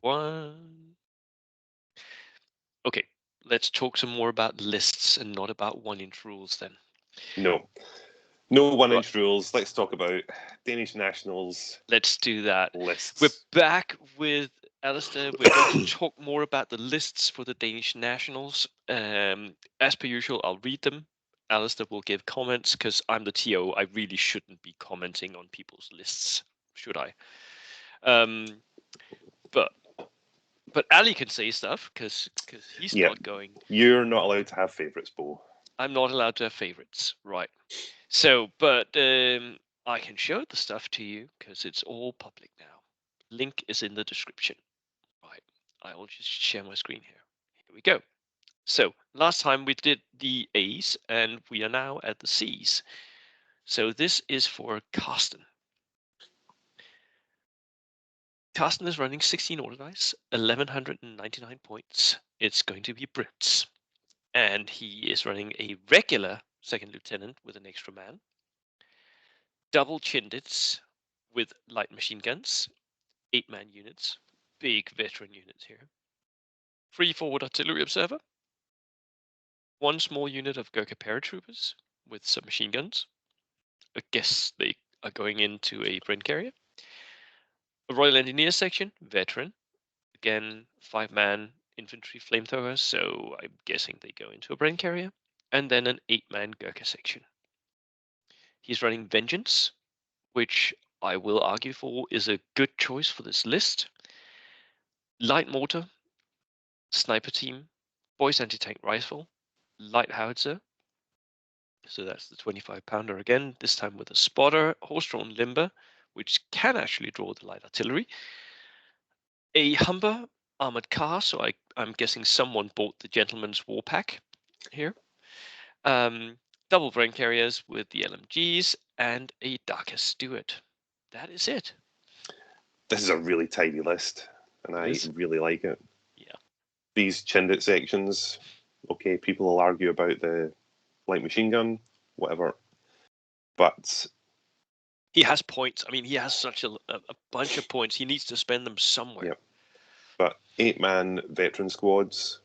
one. Okay, let's talk some more about lists and not about 1-inch rules then. No 1-inch rules. Let's talk about Danish Nationals. Let's do that. Lists. We're back with Alistair. We're going to talk more about the lists for the Danish Nationals. As per usual, I'll read them. Alistair will give comments because I'm the TO. I really shouldn't be commenting on people's lists, should I? But Ali can say stuff because he's not going. You're not allowed to have favourites, Bo. I'm not allowed to have favorites, right? So, but I can show the stuff to you because it's all public now. Link is in the description. Right. I will just share my screen here. Here we go. So last time we did the A's and we are now at the C's. So this is for Caston. Caston is running 16 order dice, 1199 points. It's going to be Brits. And he is running a regular second lieutenant with an extra man. Double Chindits with light machine guns, 8-man units, big veteran units here. 3 forward artillery observer, 1 small unit of Gurkha paratroopers with submachine guns. I guess they are going into a Bren carrier. A Royal Engineer section, veteran. Again, 5-man infantry flamethrowers, so I'm guessing they go into a Bren carrier. And then an 8-man Gurkha section. He's running Vengeance, which I will argue for is a good choice for this list. Light mortar, sniper team, boys anti-tank rifle, light howitzer. So that's the 25-pounder again, this time with a spotter, horse-drawn limber, which can actually draw the light artillery. A Humber armored car, so I'm guessing someone bought the Gentleman's War Pack here. Double Bren carriers with the LMGs and a Darker Steward. That is it. This is a really tidy list, and I really like it. Yeah. These Chindit sections, okay, people will argue about the light machine gun, whatever, but he has points. I mean, he has such a bunch of points. He needs to spend them somewhere. Yep. But 8-man veteran squads,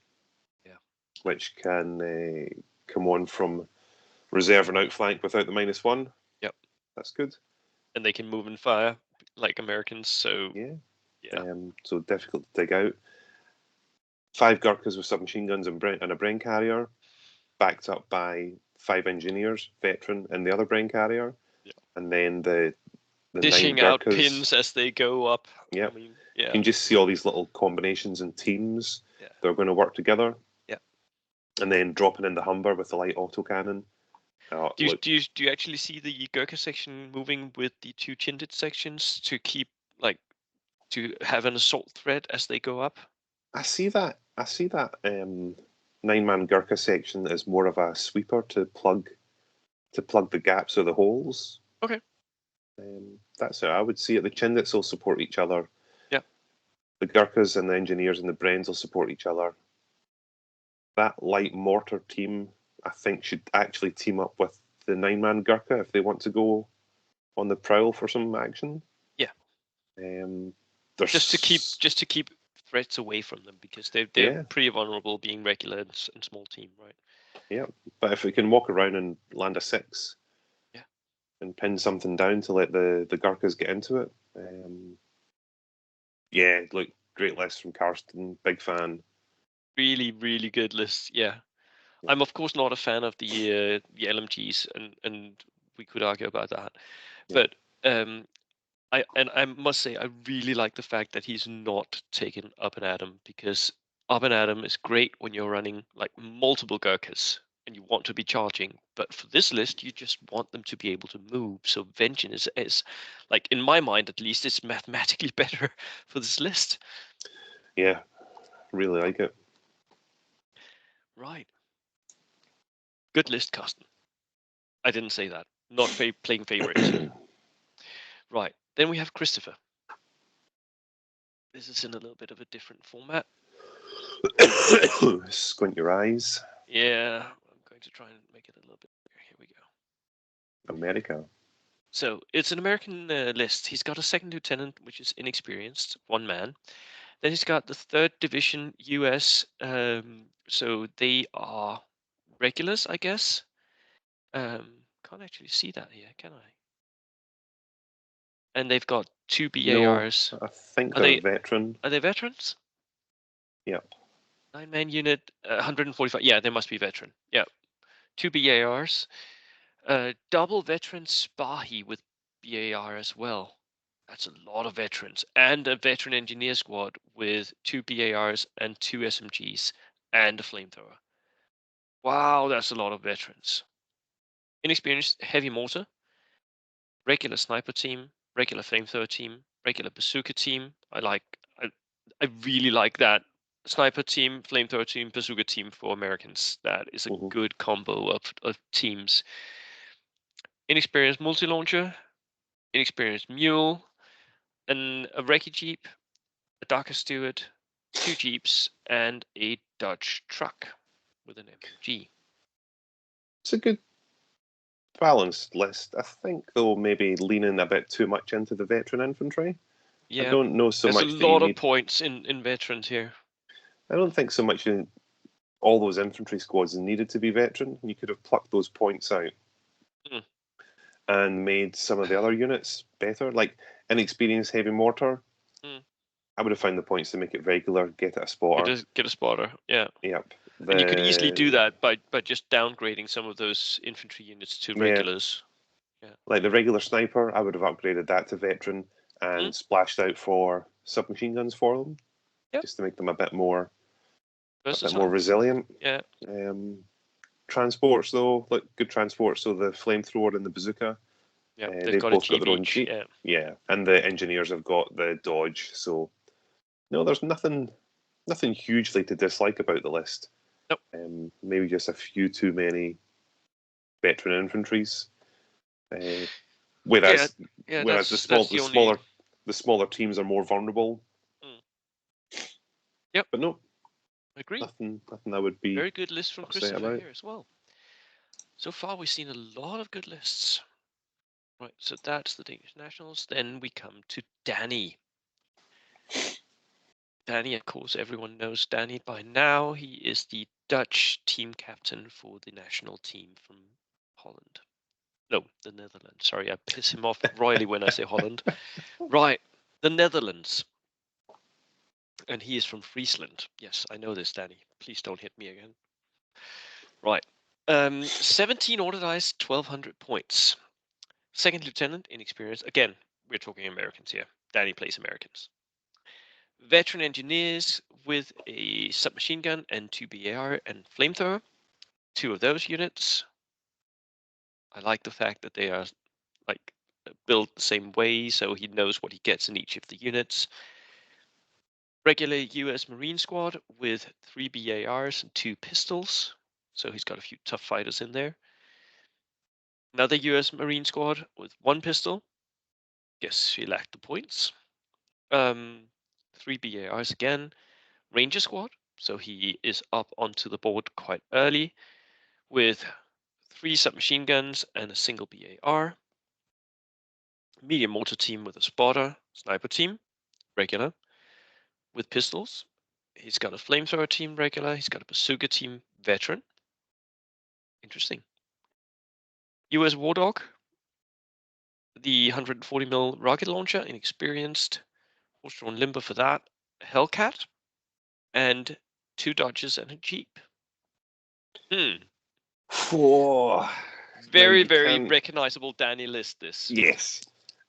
which can come on from reserve and outflank without the -1. Yep. That's good. And they can move and fire like Americans, so... Yeah. So difficult to dig out. 5 Gurkhas with submachine guns and a Bren carrier, backed up by 5 engineers, veteran, and the other Bren carrier. Yeah. And then the dishing 9 out Gurkhas, pins as they go up. Yeah. I mean, yeah. You can just see all these little combinations and teams that are going to work together. Yeah. And then dropping in the Humber with the light autocannon. Do you actually see the Gurkha section moving with the 2 Chindit sections to keep, like, to have an assault threat as they go up? I see that 9-man Gurkha section as more of a sweeper to plug the gaps or the holes. Okay. That's how I would see it. The Chindits will support each other. Yeah. The Gurkhas and the engineers and the Brens will support each other. That light mortar team, I think, should actually team up with the 9-man Gurkha if they want to go on the prowl for some action. Yeah. Just to keep threats away from them, because they're pretty vulnerable being regular and small team, right? Yeah, but if we can walk around and land a 6, and pin something down to let the Gurkhas get into it. Look, great list from Caston, big fan. Really, really good list. Yeah. I'm of course not a fan of the LMGs, and we could argue about that. But I must say I really like the fact that he's not taken Up and Atom, because Up and Atom is great when you're running like multiple Gurkhas and you want to be charging, but for this list you just want them to be able to move. So Vengeance is like, in my mind at least, it's mathematically better for this list. Yeah, really like it. Right. Good list, Caston. I didn't say that. Not playing favorites. Right. Then we have Christopher. This is in a little bit of a different format. Squint your eyes. Yeah, I'm going to try and make it a little bit bigger. Here we go. America. So it's an American list. He's got a second lieutenant, which is inexperienced, 1 man. Then he's got the 3rd Division US. So they are regulars, I guess. Can't actually see that here, can I? And they've got 2 No, BARs. I think Are they're they veteran. are they veterans? Yep. 9-man unit, 145. Yeah, they must be veteran. Yeah, 2 BARs. Double veteran Spahi with BAR as well. That's a lot of veterans. And a veteran engineer squad with 2 BARs and 2 SMGs and a flamethrower. Wow, that's a lot of veterans. Inexperienced heavy mortar, regular sniper team, regular flamethrower team, regular bazooka team. I really like that. Sniper team, flamethrower team, bazooka team for Americans. That is a good combo of teams. Inexperienced multi-launcher, inexperienced mule, and a recce jeep, a Darker Steward, 2 jeeps, and a Dodge truck with an MMG. It's a good balanced list. I think they'll maybe leaning a bit too much into the veteran infantry. Yeah, I don't know so there's much a that you lot of need. points in veterans here. I don't think so much in all those infantry squads needed to be veteran. You could have plucked those points out and made some of the other units better, like inexperienced heavy mortar. I would have found the points to make it regular, get it a spotter. Get a spotter, yeah. Yep. And you could easily do that by just downgrading some of those infantry units to regulars. Yeah. Like the regular sniper, I would have upgraded that to veteran and splashed out for submachine guns for them, just to make them a bit more resilient. Yeah. Transports though, like good transports. So the flamethrower and the bazooka. Yeah, they've both got their own jeep. Yeah, and the engineers have got the Dodge. So no, there's nothing hugely to dislike about the list. Nope. Maybe just a few too many veteran infantries. Whereas the smaller teams are more vulnerable. Yep. But no, I agree. Nothing that would be very good list from Christopher here as well. So far, we've seen a lot of good lists. Right, so that's the Danish Nationals. Then we come to Danny. Danny, of course, everyone knows Danny by now. He is the Dutch team captain for the national team from Holland. No, the Netherlands. Sorry, I piss him off royally when I say Holland. Right, the Netherlands. And he is from Friesland. Yes, I know this, Danny. Please don't hit me again. Right. 17 order dice, 1,200 points. 2nd lieutenant, inexperienced. Again, we're talking Americans here. Danny plays Americans. Veteran engineers with a submachine gun and 2 BAR and flamethrower. 2 of those units. I like the fact that they are like built the same way, so he knows what he gets in each of the units. Regular US Marine squad with 3 BARs and 2 pistols. So he's got a few tough fighters in there. Another US Marine squad with 1 pistol. Guess he lacked the points. 3 BARs again. Ranger squad. So he is up onto the board quite early with 3 submachine guns and a single BAR. Medium mortar team with a spotter. Sniper team, regular, with pistols. He's got a flamethrower team, regular. He's got a bazooka team, veteran. Interesting. US War Dog, the 140mm rocket launcher, inexperienced. Horse-drawn limber for that. Hellcat, and 2 Dodges and a Jeep. Very recognizable Danny list, this. Yes.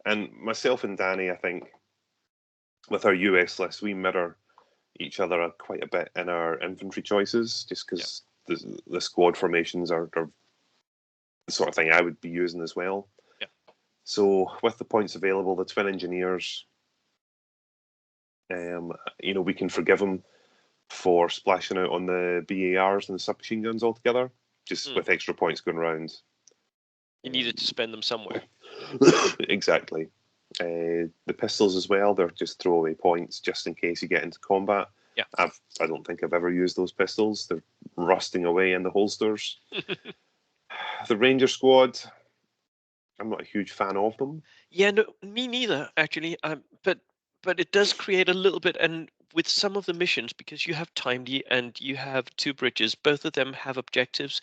And myself and Danny, I think, with our US list, we mirror each other quite a bit in our infantry choices, just because the squad formations are the sort of thing I would be using as well. Yeah. So with the points available, the twin engineers, we can forgive them for splashing out on the BARs and the submachine guns altogether, just with extra points going around. You needed to spend them somewhere. Exactly. The pistols as well, they're just throwaway points just in case you get into combat. Yeah. I don't think I've ever used those pistols. They're rusting away in the holsters. The Ranger squad, I'm not a huge fan of them. Yeah, no, me neither, actually. But it does create a little bit, and with some of the missions, because you have Timely and you have two bridges, both of them have objectives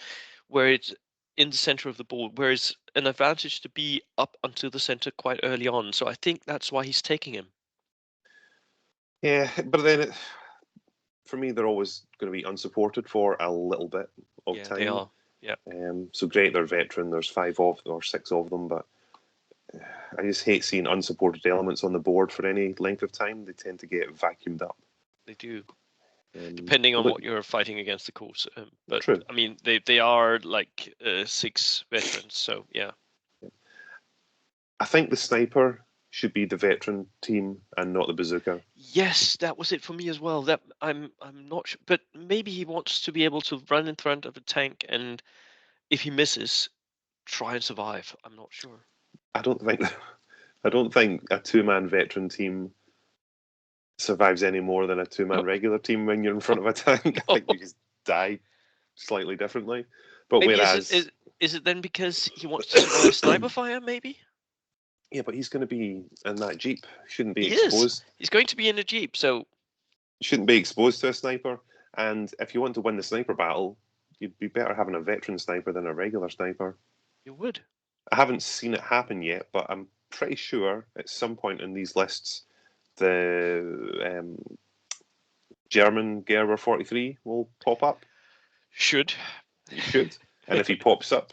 where it's in the center of the board, where it's an advantage to be up until the center quite early on. So I think that's why he's taking him. Yeah, but then for me, they're always going to be unsupported for a little bit of Yeah, time. they are. Yeah. So great, they're veteran. There's 6 of them, but I just hate seeing unsupported elements on the board for any length of time. They tend to get vacuumed up. They do. Depending on what you're fighting against, of course. But true. I mean, they are like 6 veterans, so yeah. I think the sniper should be the veteran team and not the bazooka. Yes, that was it for me as well. That I'm not sure, but maybe he wants to be able to run in front of a tank, and if he misses, try and survive. I'm not sure. I don't think a 2-man veteran team survives any more than a 2-man regular team when you're in front of a tank. I think you just die slightly differently. But Maybe whereas is it then because he wants to survive sniper fire? Maybe. Yeah, but he's going to be in that jeep. Shouldn't be He exposed. is. He's going to be in a jeep, so Shouldn't be exposed to a sniper. And if you want to win the sniper battle, you'd be better having a veteran sniper than a regular sniper. you would. I haven't seen it happen yet, but I'm pretty sure at some point in these lists, the German Gerber 43 will pop up. Should. He should. And if he pops up,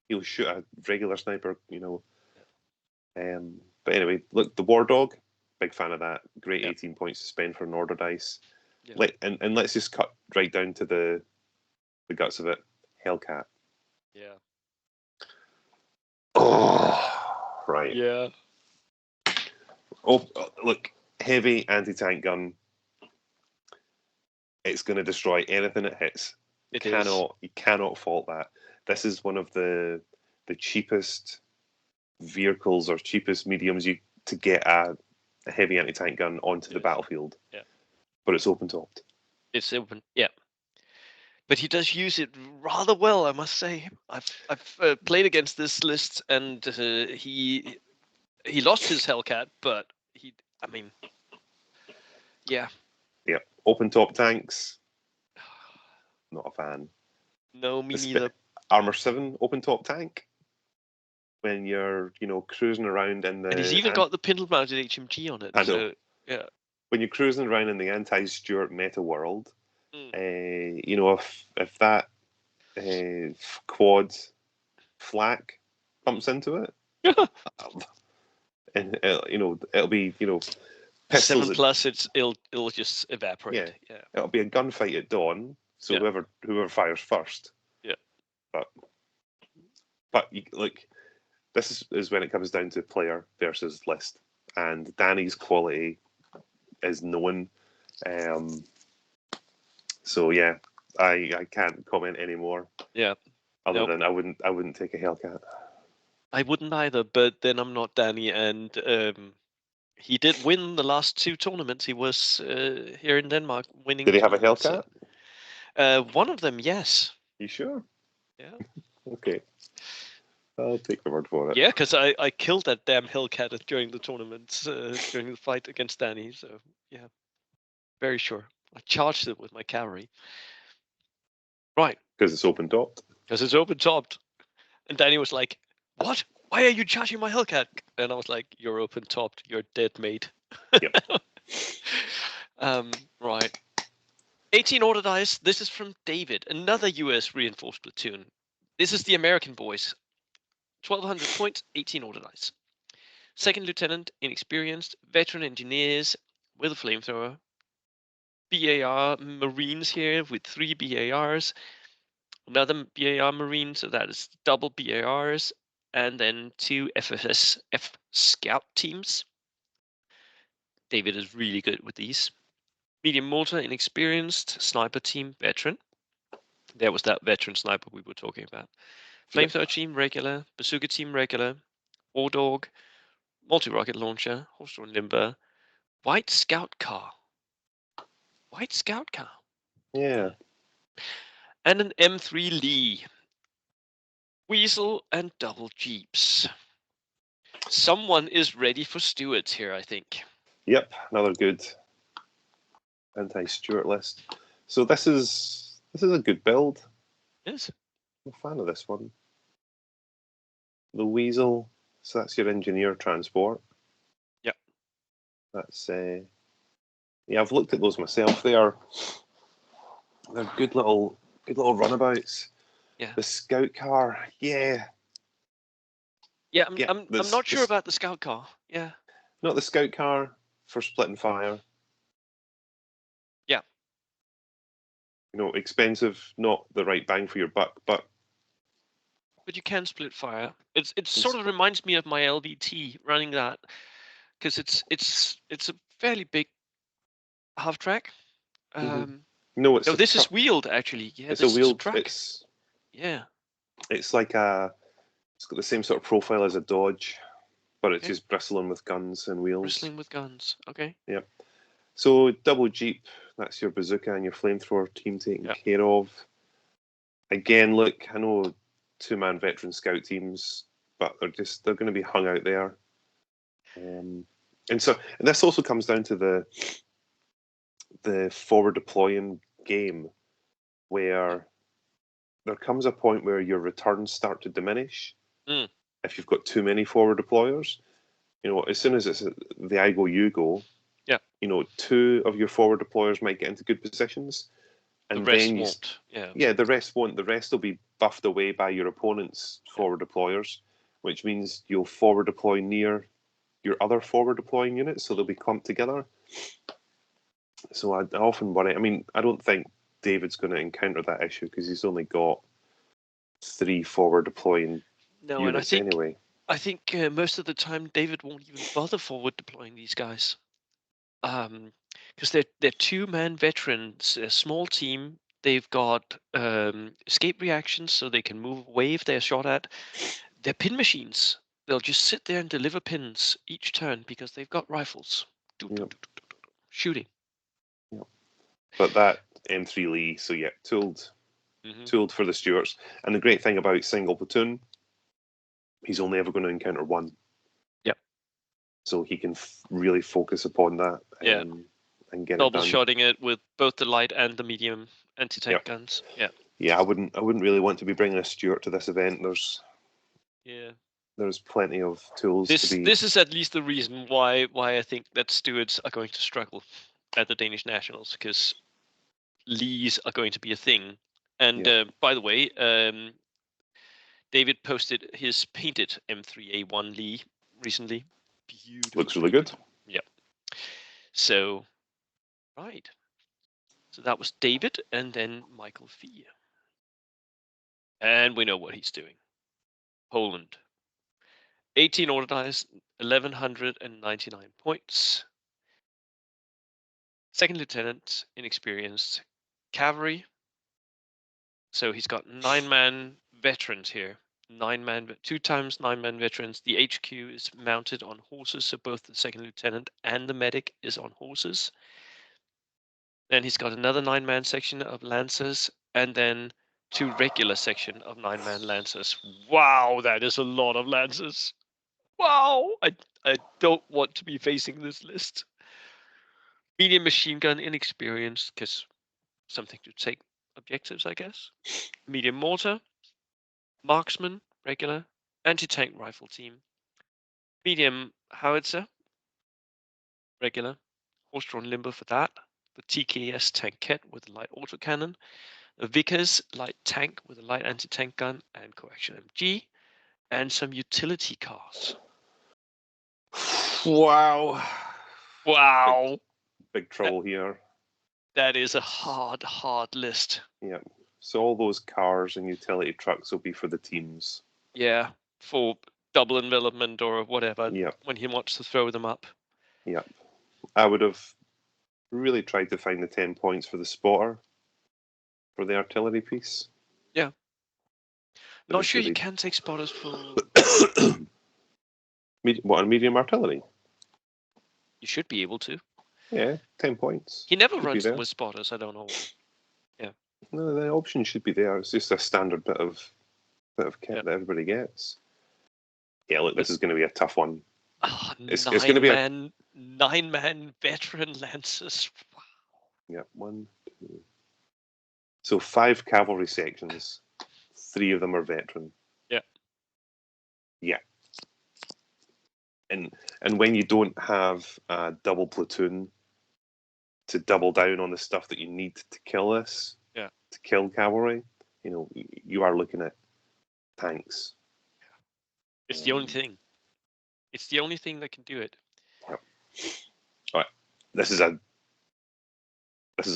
he'll shoot a regular sniper, But anyway, look, the War Dog, big fan of that. Great 18 points to spend for an order dice. Yeah. And let's just cut right down to the guts of it. Hellcat. Yeah. Oh, right. Yeah. Oh, look, heavy anti-tank gun. It's going to destroy anything it hits. You cannot fault that. This is one of the cheapest vehicles or cheapest mediums to get a heavy anti-tank gun onto the battlefield. Yeah. But it's open-topped. It's open, yeah. But he does use it rather well, I must say. I've played against this list, and he lost his Hellcat, but yeah. Yeah, open-top tanks. Not a fan. No, me neither. Armor 7 open-top tank. When you're, cruising around in the... And he's even got the pintle-mounted HMG on it. I know. So, yeah. When you're cruising around in the anti-Stuart meta world, if that quad flak bumps into it, and it'll be pistols 7+, it'll just evaporate. Yeah. It'll be a gunfight at dawn. So whoever fires first. Yeah. But this is when it comes down to player versus list, and Danny's quality is known. So yeah, I can't comment anymore. Yeah. Other than I wouldn't take a Hellcat. I wouldn't either, but then I'm not Danny, and he did win the last 2 tournaments. He was here in Denmark winning. Did he have a Hellcat? One of them, yes. You sure? Yeah. Okay. I'll take the word for it. Yeah, because I killed that damn Hellcat during the tournament, during the fight against Danny. So yeah, very sure. I charged it with my cavalry. Right. Because it's open topped. Because it's open topped. And Danny was like, "What? Why are you charging my Hellcat?" And I was like, "You're open topped. You're dead, mate." Yep. Right. 18 order dice. This is from David, another US reinforced platoon. This is the American boys. 1,200 points, 18 order dice. Second lieutenant, inexperienced, veteran engineers with a flamethrower. BAR Marines here with 3 BARs. Another BAR Marine, so that is double BARs. And then 2 FSS scout teams. David is really good with these. Medium mortar, inexperienced, sniper team, veteran. There was that veteran sniper we were talking about. Flamethrower team, regular. Bazooka team, regular. War Dog, multi-rocket launcher, horse-drawn limber. White scout car. White scout car. Yeah. And an M3 Lee. Weasel and double jeeps. Someone is ready for Stewards here, I think. Yep, another good anti-Stuart list. So this is a good build. Yes. I'm a fan of this one. The Weasel. So that's your engineer transport. Yep. That's yeah. I've looked at those myself. They're good little runabouts. Yeah. The scout car. Yeah. Yeah. Yeah. I'm not sure about the scout car. Yeah. Not the scout car for split and fire. Yeah. Expensive, not the right bang for your buck, but But you can split fire. It sort of reminds me of my LBT running that, because it's a fairly big half track. no, it's No, a this is truck. wheeled actually. Yeah, It's a this is a wheeled. truck. Yeah. It's like it's got the same sort of profile as a Dodge, but it's Okay. just bristling with guns and wheels. Bristling with guns. Okay. Yeah. So double Jeep, that's your bazooka and your flamethrower team taken Yep. care of. Again, look, I know 2-man veteran scout teams, but they're going to be hung out there. And this also comes down to the forward deploying game, where there comes a point where your returns start to diminish Mm. if you've got too many forward deployers. As soon as it's the I go, you go, Yeah. 2 of your forward deployers might get into good positions, The and rest then won't. Yeah. yeah, the rest won't. The rest will be buffed away by your opponent's forward deployers, which means you'll forward deploy near your other forward deploying units, so they'll be clumped together. So I often worry. I mean, I don't think David's going to encounter that issue because he's only got 3 forward deploying No, and units anyway. I think most of the time David won't even bother forward deploying these guys. Because they're 2-man veterans, a small team. They've got escape reactions, so they can move away if they're shot at. They're pin machines. They'll just sit there and deliver pins each turn because they've got rifles. Yep. Shooting. Yep. But that M3 Lee, so yeah, tooled for the Stuarts. And the great thing about single platoon, he's only ever going to encounter 1. Yep. So he can really focus upon that. Yeah. And get Double it done. shotting it with both the light and the medium anti-tank guns. Yeah. Yeah, I wouldn't really want to be bringing a Stuart to this event. There's plenty of tools to be. This is at least the reason why I think that Stuarts are going to struggle at the Danish Nationals, because Lees are going to be a thing. And by the way, David posted his painted M3A1 Lee recently. Beautiful. Looks really good. Yeah. So, right. So that was David, and then Michael Fee. And we know what he's doing. Poland. 18 order dice, 1,199 points. Second lieutenant, inexperienced. Cavalry. So he's got 9-man veterans here. 2 times 9-man veterans. The HQ is mounted on horses, so both the second lieutenant and the medic is on horses. Then he's got another 9-man section of lancers, and then 2 regular section of 9-man lancers. Wow, that is a lot of lancers. Wow, I don't want to be facing this list. Medium machine gun, inexperienced, because something to take objectives, I guess. Medium mortar, marksman, regular, anti-tank rifle team. Medium howitzer, regular. Horse-drawn limber for that. The TKS tankette with a light autocannon. The Vickers light tank with a light anti-tank gun and coaxial MG. And some utility cars. Wow. Wow. Big trouble here. That is a hard list. Yeah. So all those cars and utility trucks will be for the teams. Yeah, for double envelopment or whatever. Yep. When he wants to throw them up. Yep. I would have really tried to find the 10 points for the spotter for the artillery piece. Yeah. Not sure you can take spotters for... What, on medium artillery? You should be able to. Yeah, 10 points. He never runs them with spotters, I don't know why. Yeah. No, the option should be there. It's just a standard bit of kit that everybody gets. Yeah, look, this is going to be a tough one. Oh, it's going to be 9-man veteran lancers. Wow. Yeah, 1, 2. So 5 cavalry sections. 3 of them are veteran. Yeah. Yeah. And when you don't have a double platoon to double down on the stuff that you need to kill this, Yeah. to kill cavalry, you are looking at tanks. It's the only thing. It's the only thing that can do it. All right. This is a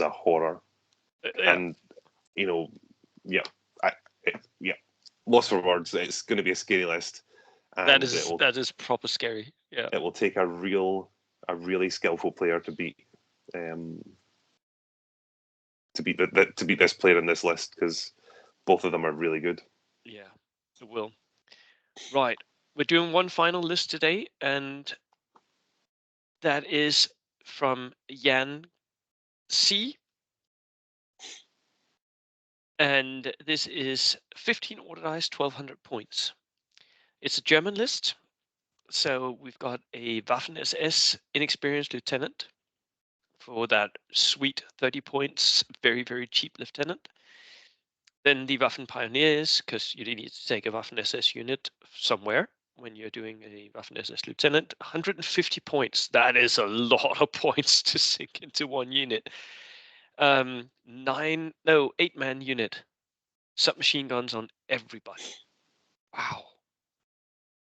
horror, Yeah. and yeah, yeah. Lost for words. It's going to be a scary list, and that is proper scary. Yeah. it will take a really skillful player to beat this player in this list, because both of them are really good. Yeah, it will. Right. We're doing one final list today, and that is from Jan C. And this is 15 order dice, 1200 points. It's a German list. So we've got a Waffen SS inexperienced lieutenant for that sweet 30 points, very, very cheap lieutenant. Then the Waffen Pioneers, because you need to take a Waffen SS unit somewhere when you're doing a Waffen SS lieutenant. 150 points. That is a lot of points to sink into one unit. 8-man unit. Submachine guns on everybody. Wow.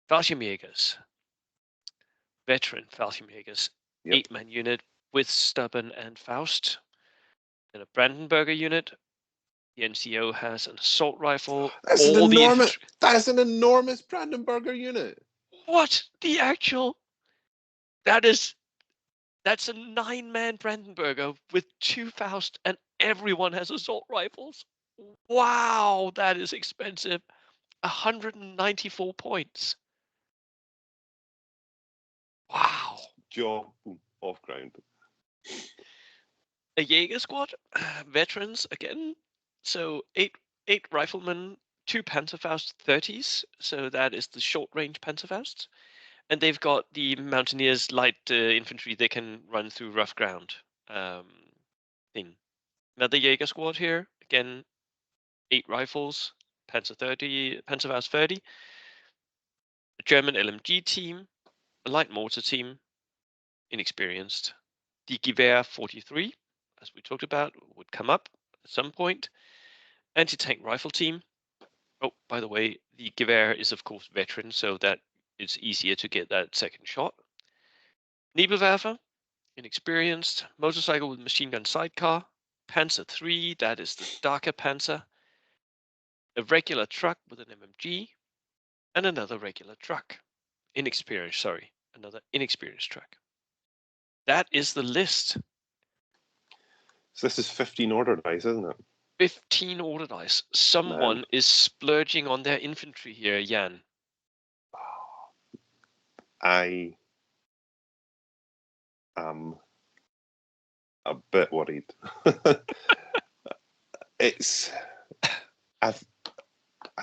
Fallschirmjägers. Veteran Fallschirmjägers. Yep. 8-man unit with Stubborn and Faust. Then a Brandenburger unit. The NCO has an assault rifle. That's an enormous Brandenburger unit. What? The actual? That's a 9-man Brandenburger with 2 Faust, and everyone has assault rifles. Wow, that is expensive. 194 points. Wow. Jaw off ground. A Jaeger squad, veterans again. So eight riflemen, 2 Panzerfaust 30s. So that is the short range Panzerfausts. And they've got the Mountaineers light infantry. They can run through rough ground thing. Another Jaeger squad here. Again, 8 rifles, Panzerfaust 30. A German LMG team, a light mortar team, inexperienced. The Gewehr 43, as we talked about, would come up at some point. Anti-tank rifle team. Oh, by the way, the Gewehr is of course veteran, so that it's easier to get that second shot. Nebelwerfer, inexperienced. Motorcycle with machine gun sidecar. Panzer 3, that is the darker Panzer. A regular truck with an MMG. And another regular truck. Another inexperienced truck. That is the list. So this is 15 order dice, isn't it? 15 order dice. Someone is splurging on their infantry here, Jan. I am a bit worried. I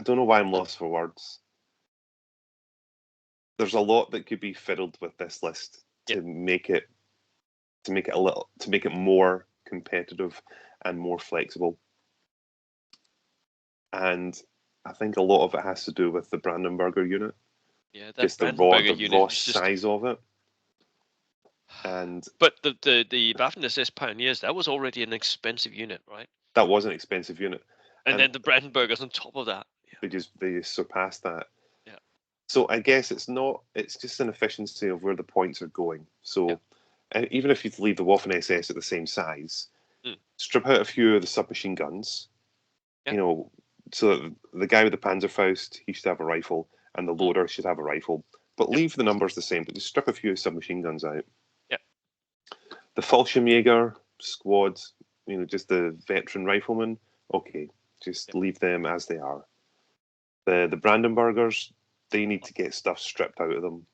don't know why I'm lost for words. There's a lot that could be fiddled with this list to make it more competitive and more flexible. And I think a lot of it has to do with the Brandenburger unit. Yeah, that just Brandenburger the raw size of it. But the Waffen SS Pioneers, that was already an expensive unit, right? That was an expensive unit. And then the Brandenburgers on top of that. Yeah. They surpassed that. Yeah. So I guess it's just an efficiency of where the points are going. So and even if you leave the Waffen SS at the same size, strip out a few of the submachine guns, so the guy with the Panzerfaust, he should have a rifle, and the loader should have a rifle. But leave the numbers the same, but just strip a few submachine guns out. Yeah. The Fallschirmjäger squad, just the veteran riflemen, okay, just leave them as they are. The Brandenburgers, they need to get stuff stripped out of them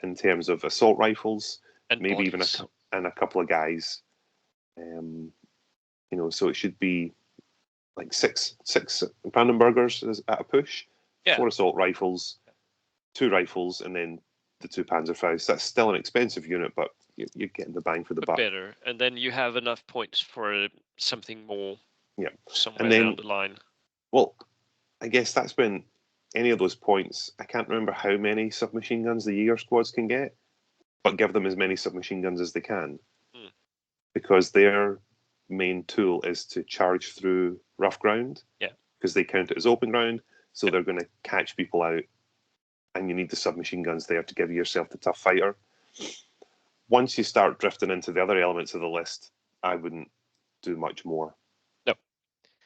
in terms of assault rifles, and maybe bodies. Even a couple of guys. So it should be like six Brandenburgers at a push, 4 assault rifles, 2 rifles, and then the 2 Panzerfausts. That's still an expensive unit, but you're getting the bang for the buck. Better, and then you have enough points for something more. Yeah, somewhere and then down the line. well, I guess that's when any of those points. I can't remember how many submachine guns the Jaeger squads can get, but give them as many submachine guns as they can, because their main tool is to charge through rough ground. Yeah, because they count it as open ground, so they're going to catch people out, and you need the submachine guns there to give yourself the tough fighter. Once you start drifting into the other elements of the list, I wouldn't do much more.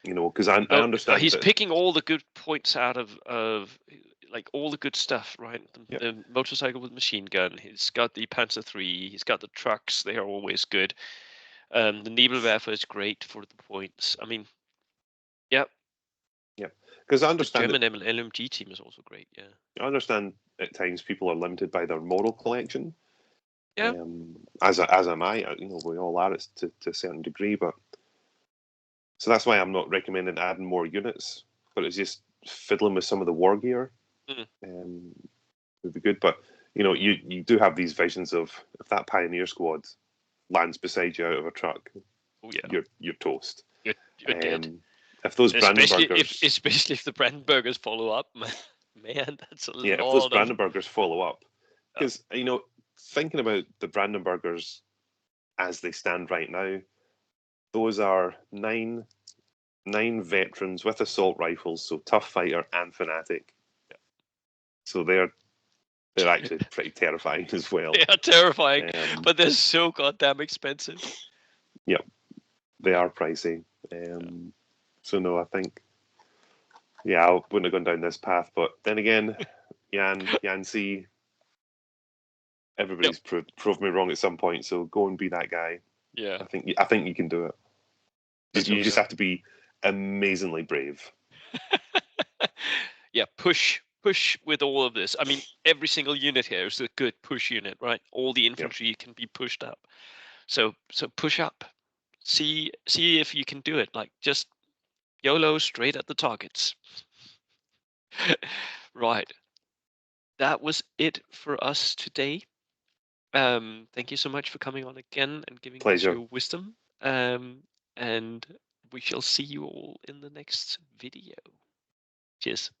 No. Because I understand he's that picking all the good points out of like all the good stuff, right? The motorcycle with machine gun. He's got the Panzer III. He's got the trucks. They are always good. The Nebelwerfer is great for the points. I mean, yeah. Because I understand the German LMG team is also great. Yeah. I understand at times people are limited by their model collection. Yeah. As am I. We all are to a certain degree, but so that's why I'm not recommending adding more units. But it's just fiddling with some of the war gear. Would be good. But you do have these visions of if that pioneer squad lands beside you out of a truck, you're toast. You're dead. If those especially Brandenburgers, if the Brandenburgers follow up, man, that's a lot. If those Brandenburgers follow up, because thinking about the Brandenburgers as they stand right now, those are nine veterans with assault rifles, so tough fighter and fanatic. Yeah. So they're actually pretty terrifying as well. They are terrifying, but they're so goddamn expensive. Yep, they are pricey. So no, I think, I wouldn't have gone down this path. But then again, Yan C, everybody's proved me wrong at some point. So go and be that guy. Yeah, I think you can do it. You just have to be amazingly brave. Yeah, push with all of this. I mean, every single unit here is a good push unit, right? All the infantry can be pushed up. So push up. See if you can do it. Like just YOLO straight at the targets. Right. That was it for us today. Thank you so much for coming on again and giving us your wisdom. And we shall see you all in the next video. Cheers.